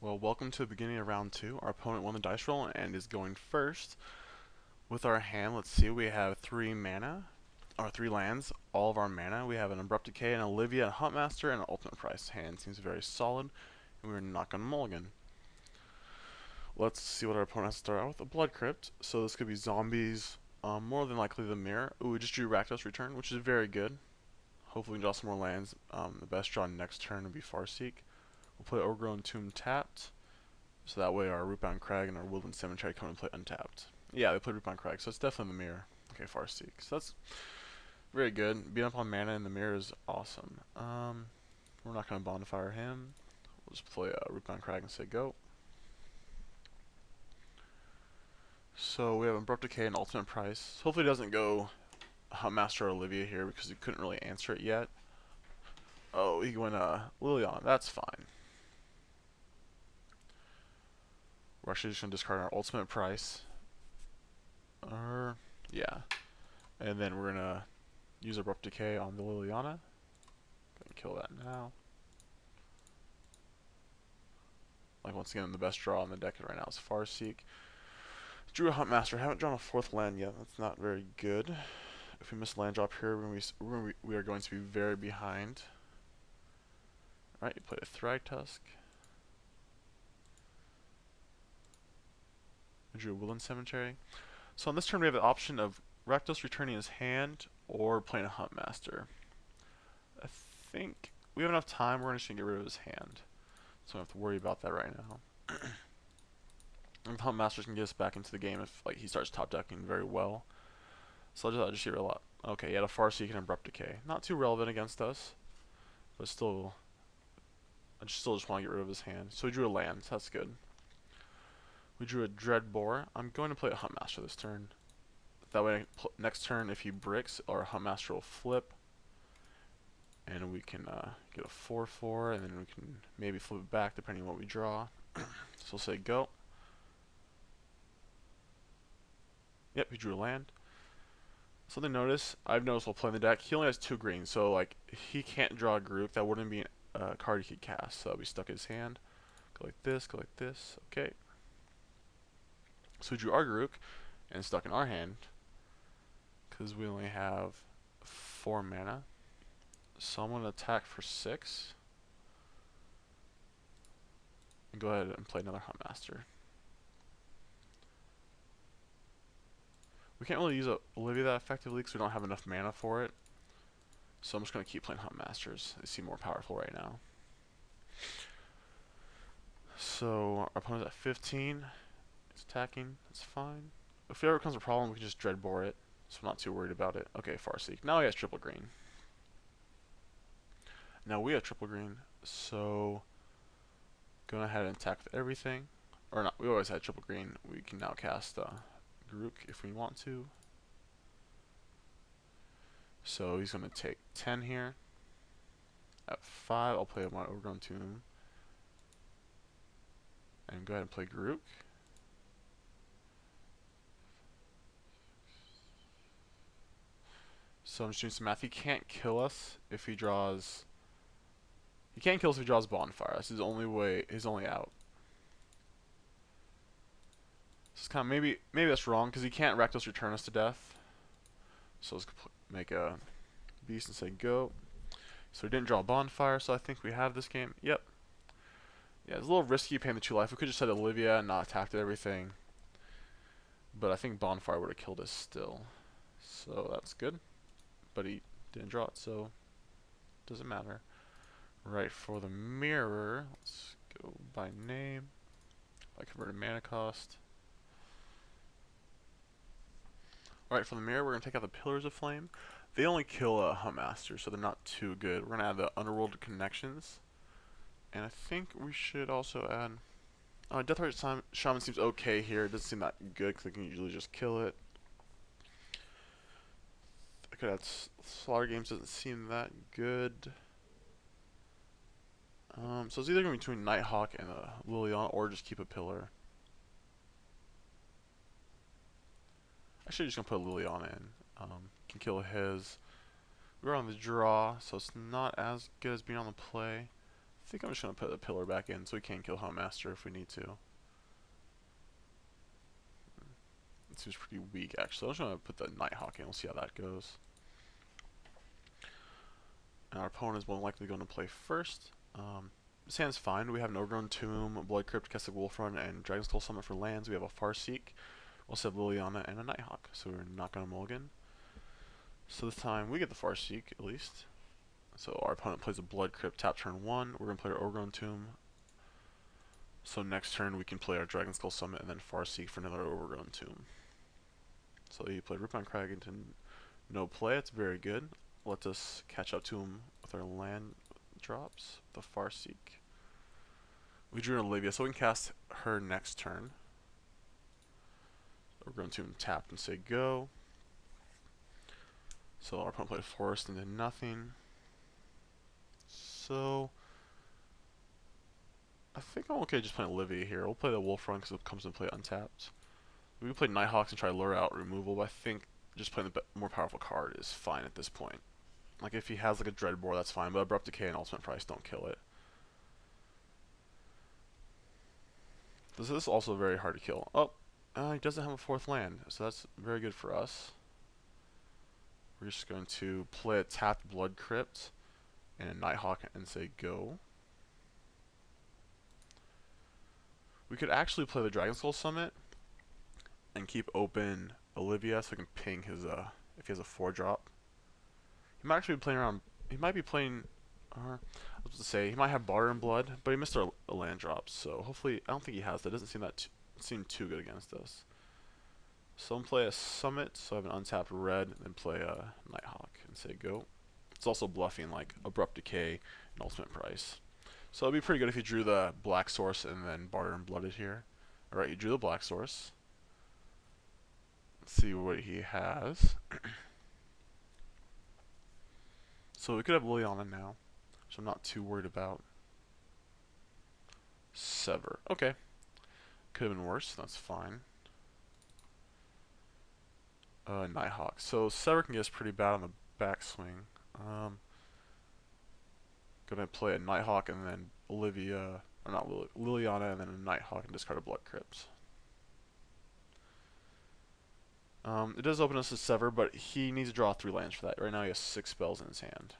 Well, welcome to the beginning of round 2. Our opponent won the dice roll and is going first. With our hand, let's see, we have 3 mana, or 3 lands, all of our mana. We have an Abrupt Decay, an Olivia, a Huntmaster, and an Ultimate Price. Hand seems very solid, and we're not going to mulligan. Let's see what our opponent has to start out with. A Blood Crypt, so this could be zombies, more than likely the Mirror. Ooh, we just drew Rakdos Return, which is very good. Hopefully we can draw some more lands. The best draw next turn would be Farseek. We'll play Overgrown Tomb tapped, so that way our Rootbound Crag and our Woodland Cemetery come and play untapped. Yeah, they played Rootbound Crag, so it's definitely the Mirror. Okay, Farseek. So that's very good. Being up on mana in the Mirror is awesome. We're not going to Bonfire him. We'll just play Rootbound Crag and say go. So we have Abrupt Decay and Ultimate Price. Hopefully it doesn't go Huntmaster or Olivia here because he couldn't really answer it yet. Oh, he went Liliana. That's fine. We're actually just going to discard our Ultimate Price. Yeah. And then we're going to use Abrupt Decay on the Liliana. Kill that now. Like, once again, the best draw on the deck right now is Farseek. Drew a Huntmaster. Haven't drawn a 4th land yet. That's not very good. If we miss land drop here, we are going to be very behind. Alright, you played a Thragtusk. I drew a Woodland Cemetery. So on this turn we have the option of Rakdos returning his hand or playing a Huntmaster. I think we have enough time. We're just going to get rid of his hand. So I don't have to worry about that right now. And Huntmasters can get us back into the game if he starts top decking very well. So I'll just get a lot. Okay, he had a Farseek and Abrupt Decay. Not too relevant against us, but still, I still just want to get rid of his hand. So we drew a land. So that's good. We drew a Dreadbore. I'm going to play a Huntmaster this turn. That way, next turn, if he bricks, our Huntmaster will flip. And we can get a 4/4, and then we can maybe flip it back depending on what we draw. So we'll say go. Yep, he drew a land. Something to notice, I've noticed while playing the deck, he only has 2 greens, so he can't draw a group. That wouldn't be a card he could cast, so we stuck his hand. Go like this, okay. So we drew our Grook and stuck in our hand because we only have 4 mana. So I'm going to attack for 6 and go ahead and play another Huntmaster. We can't really use Olivia that effectively because we don't have enough mana for it. So I'm just going to keep playing Huntmasters. They seem more powerful right now. So our opponent's at 15. It's attacking. That's fine. If there ever becomes a problem, we can just Dreadbore it. So I'm not too worried about it. Okay, Farseek. Now he has triple green. Now we have triple green. So going ahead and attack with everything. Or not. We always had triple green. We can now cast Grook if we want to. So he's going to take 10 here. At 5, I'll play my Overgrown Tomb. And go ahead and play Grook. So I'm just doing some math. He can't kill us if he draws... He can't kill us if he draws Bonfire. That's his only way, his only out. This is kind of maybe that's wrong because he can't Rakdos return us to death. So let's make a beast and say go. So we didn't draw Bonfire, so I think we have this game. Yep. Yeah, it's a little risky paying the 2 life. We could just said Olivia and not attacked everything. But I think Bonfire would have killed us still. So that's good. But he didn't draw it, so doesn't matter. Right, for the Mirror, let's go by name. I converted mana cost. Alright, for the Mirror, we're going to take out the Pillars of Flame. They only kill a Huntmaster, so they're not too good. We're going to add the Underworld Connections. And I think we should also add... Deathheart Shaman seems okay here. It doesn't seem that good because they can usually just kill it. I could add Slaughter Games, doesn't seem that good. So it's either going to be between Nighthawk and Liliana or just keep a pillar. Actually, just going to put Liliana in. Can kill his. We're on the draw, so it's not as good as being on the play. think I'm just going to put the pillar back in so we can kill Huntmaster if we need to. It seems pretty weak, actually. I'm just going to put the Nighthawk in. We'll see how that goes. And our opponent is more likely going to play first. This hand's fine. We have an Overgrown Tomb, Blood Crypt, Keswick Wolfrun, and Dragon Skull Summit for lands. We have a Farseek. We also have Liliana and a Nighthawk, so we're not going to mulligan. So this time we get the Farseek, at least. So our opponent plays a Blood Crypt, tap turn 1. We're going to play our Overgrown Tomb. So next turn we can play our Dragon Skull Summit and then Farseek for another Overgrown Tomb. So he played Ripon Crag into no play. It's very good. Let us catch up to him with our land drops, the Farseek. We drew an Olivia, so we can cast her next turn. We're going to tap and say go. So our opponent played Forest and did nothing. So I think I'm okay just playing Olivia here. We'll play the Wolfrun because it comes into play untapped. We can play Nighthawks and try to lure out removal, but I think just playing the more powerful card is fine at this point. Like if he has like a Dreadbore, that's fine, but Abrupt Decay and Ultimate Price don't kill it. This is also very hard to kill. Oh, he doesn't have a 4th land, so that's very good for us. We're just going to play a tapped Blood Crypt and a Nighthawk and say go. We could actually play the Dragon Skull Summit and keep open Olivia so we can ping his if he has a 4-drop. He might actually be playing around. He might be playing. I was about to say he might have Barter and Blood, but he missed a land drop. So hopefully, I don't think he has that. Doesn't seem too good against us. So I'm gonna play a Summit. So I have an untapped red, and then play a Nighthawk and say go. It's also bluffing like Abrupt Decay and Ultimate Price. So it'd be pretty good if he drew the Black Source and then Barter and Blooded here. All right, he drew the Black Source. Let's see what he has. So we could have Liliana now, which I'm not too worried about. Sever. Okay. Could have been worse. That's fine. Nighthawk. So Sever can get us pretty bad on the backswing. Gonna play a Nighthawk and then Olivia, or not Liliana, and then a Nighthawk and discard a Blood Crypt. It does open us to Sever, but he needs to draw 3 lands for that. Right now he has 6 spells in his hand.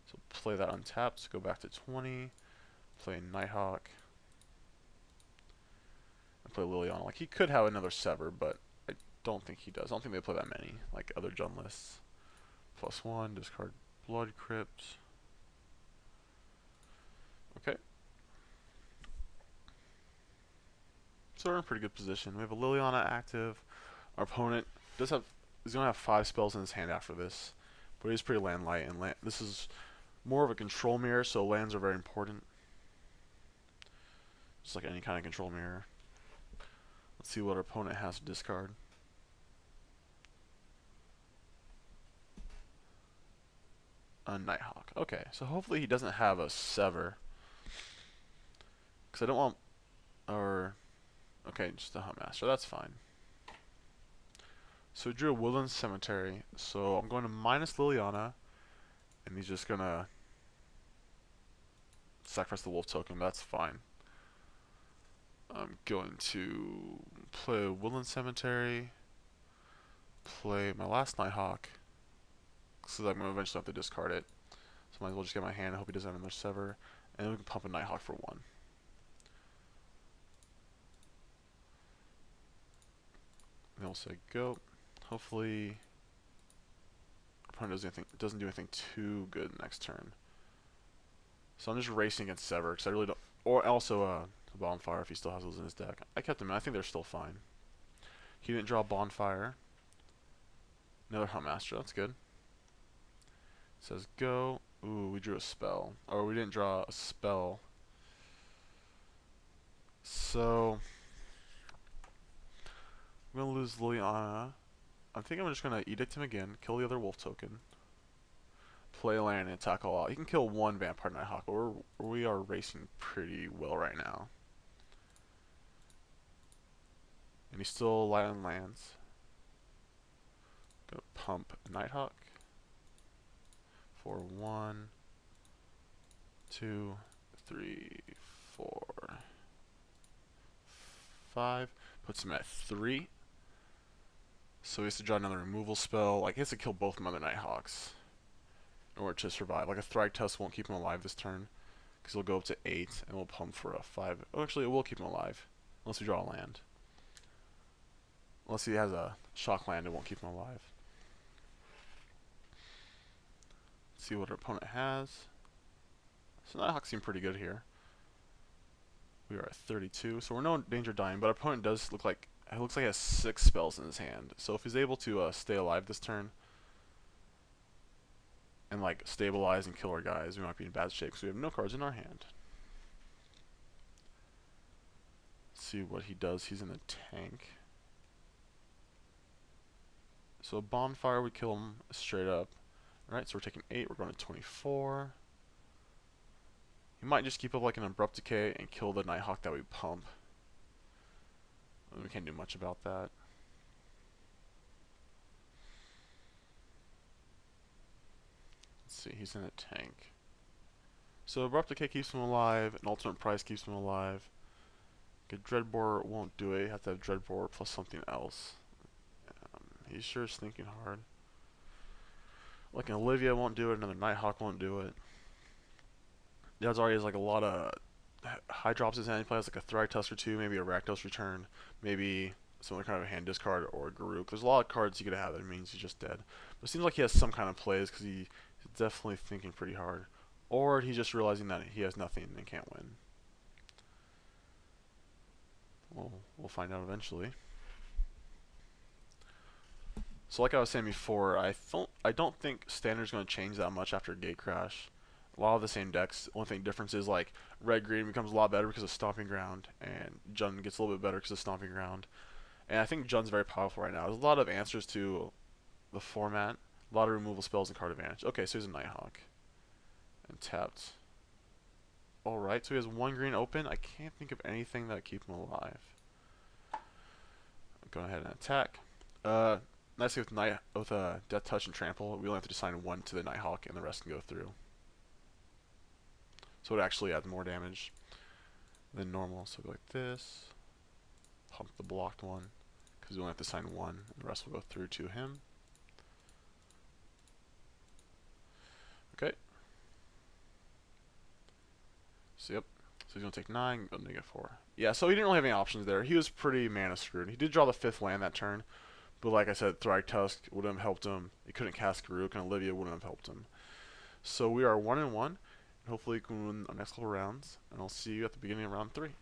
So play that untapped, go back to 20, play Nighthawk, and play Liliana. Like, he could have another Sever, but I don't think he does. I don't think they play that many, like other Jund lists. +1, discard Blood Crypt. Okay. So we're in a pretty good position. We have a Liliana active. Our opponent is going to have 5 spells in his hand after this, but he's pretty land light, and this is more of a control mirror, so lands are very important. Just like any kind of control mirror. Let's see what our opponent has to discard. A Nighthawk. Okay, so hopefully he doesn't have a Sever. Because I don't want... Okay, just a Huntmaster. That's fine. So we drew a Woodland Cemetery. So I'm going to minus Liliana. And he's just going to sacrifice the wolf token. That's fine. I'm going to play a Woodland Cemetery. Play my last Nighthawk. So I'm going to eventually have to discard it. So might as well just get my hand. I hope he doesn't have another Sever. And then we can pump a Nighthawk for 1. And then we'll say go. Hopefully, our opponent doesn't do anything too good next turn. So I'm just racing against Sever because I really don't. Or also a Bonfire if he still has those in his deck. I kept them in. I think they're still fine. He didn't draw Bonfire. Another Huntmaster. That's good. It says go. Ooh, we drew a spell. Or we didn't draw a spell. So I'm gonna lose Liliana. I think I'm just gonna Edict him again, kill the other wolf token, play a land, and attack all out. He can kill 1 Vampire Nighthawk, but we are racing pretty well right now. And he's still light on lands. Gonna pump Nighthawk for 1, 2, 3, 4, 5. Puts him at 3. So he has to draw another removal spell. Like, he has to kill both Mother Nighthawks in order to survive. Like, a Thragtusk won't keep him alive this turn, because he'll go up to 8, and we'll pump for a 5. Oh, actually, it will keep him alive, unless we draw a land. Unless he has a shock land, it won't keep him alive. Let's see what our opponent has. So Nighthawks seem pretty good here. We are at 32, so we're no danger of dying, but our opponent does look like, it looks like he has 6 spells in his hand. So if he's able to stay alive this turn, and like stabilize and kill our guys, we might be in bad shape because we have no cards in our hand. Let's see what he does. He's in a tank. So a bonfire would kill him straight up. Alright, so we're taking 8, we're going to 24. He might just keep up like an Abrupt Decay and kill the Nighthawk that we pump. We can't do much about that. Let's see, he's in a tank. So Abrupt Decay keeps him alive, and Ultimate Price keeps him alive. Okay, Dreadbore won't do it, you have to have Dreadbore plus something else. He's sure is thinking hard. Like an Olivia won't do it, another Nighthawk won't do it. The odds are he has like a lot of high drops in his hand. He plays like a Thragtusk or 2, maybe a Rakdos Return, maybe some other kind of a hand discard or a Garuk. There's a lot of cards he could have that means he's just dead. But it seems like he has some kind of plays because he's definitely thinking pretty hard. Or he's just realizing that he has nothing and can't win. Well, we'll find out eventually. So like I was saying before, I don't think Standard's going to change that much after Gatecrash. A lot of the same decks. Only thing difference is like red-green becomes a lot better because of Stomping Ground, and Jund gets a little bit better because of Stomping Ground. And I think Jund's very powerful right now. There's a lot of answers to the format, a lot of removal spells and card advantage. Okay, so he's a Nighthawk. And tapped. Alright, so he has 1 green open. I can't think of anything that keep him alive. Go ahead and attack. Nicely with Death Touch and Trample, we only have to assign 1 to the Nighthawk and the rest can go through. So it actually adds more damage than normal. So go like this. Pump the blocked one, because we only have to assign 1, and the rest will go through to him. Okay. So yep. So he's going to take 9, go -4. Yeah, so he didn't really have any options there. He was pretty mana screwed. He did draw the 5th land that turn, but like I said, Thragtusk wouldn't have helped him. He couldn't cast Garuk, and Olivia wouldn't have helped him. So we are 1-1. Hopefully we can win our next couple rounds, and I'll see you at the beginning of round 3.